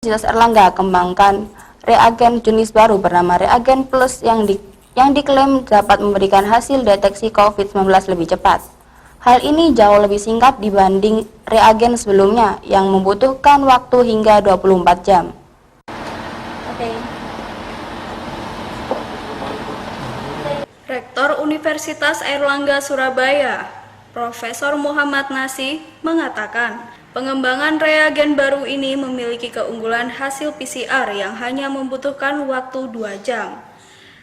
Universitas Airlangga kembangkan reagen jenis baru bernama reagen plus yang diklaim dapat memberikan hasil deteksi COVID-19 lebih cepat. Hal ini jauh lebih singkat dibanding reagen sebelumnya yang membutuhkan waktu hingga 24 jam. Rektor Universitas Airlangga Surabaya, Profesor Muhammad Nasih, mengatakan pengembangan reagen baru ini memiliki keunggulan hasil PCR yang hanya membutuhkan waktu 2 jam.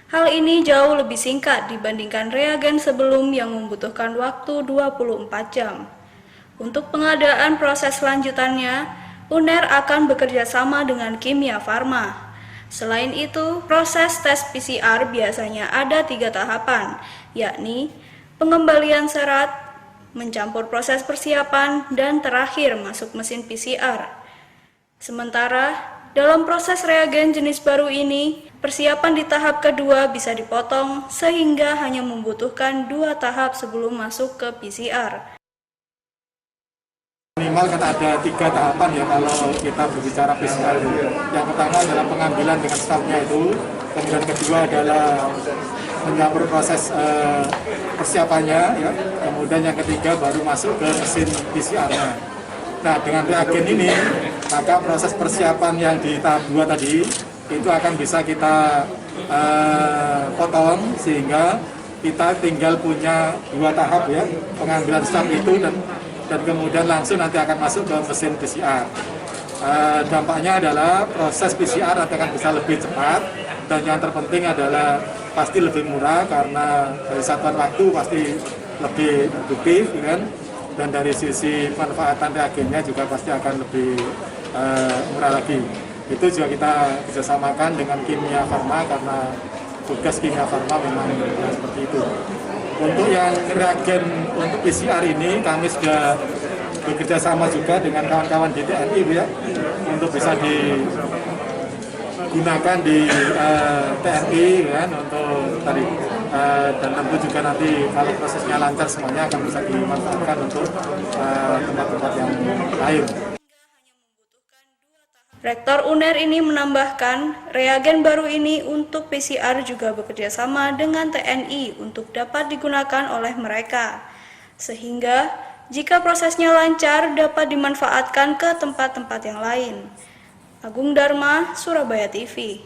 Hal ini jauh lebih singkat dibandingkan reagen sebelum yang membutuhkan waktu 24 jam. Untuk pengadaan proses selanjutannya, UNER akan bekerja sama dengan Kimia Farma. Selain itu, proses tes PCR biasanya ada 3 tahapan, yakni pengembalian serat, mencampur proses persiapan, dan terakhir masuk mesin PCR. Sementara, dalam proses reagen jenis baru ini, persiapan di tahap kedua bisa dipotong sehingga hanya membutuhkan 2 tahap sebelum masuk ke PCR. Minimal kan ada 3 tahapan ya kalau kita berbicara PCR. Yang pertama adalah pengambilan dengan stafnya itu, kemudian kedua adalah mencampur proses persiapannya, ya. Kemudian yang ketiga baru masuk ke mesin PCR-nya. Nah, dengan reagen ini, maka proses persiapan yang di tahap 2 tadi itu akan bisa kita potong sehingga kita tinggal punya 2 tahap ya, pengambilan staf itu dan kemudian langsung nanti akan masuk ke mesin PCR. Dampaknya adalah proses PCR nanti akan bisa lebih cepat dan yang terpenting adalah pasti lebih murah karena dari satuan waktu pasti lebih produktif, kan? Dan dari sisi manfaatan reagennya juga pasti akan lebih murah lagi. Itu juga kita kerjasamakan dengan Kimia Farma karena tugas Kimia Farma memang seperti itu. Untuk yang reagen untuk PCR ini kami sudah bekerja sama juga dengan kawan-kawan di TNI ya, untuk bisa digunakan di TNI kan untuk tadi dan tentu juga nanti kalau prosesnya lancar semuanya akan bisa dimanfaatkan untuk tempat-tempat yang lain. Rektor UNER ini menambahkan, reagen baru ini untuk PCR juga bekerja sama dengan TNI untuk dapat digunakan oleh mereka. Sehingga, jika prosesnya lancar, dapat dimanfaatkan ke tempat-tempat yang lain. Agung Dharma, Surabaya TV.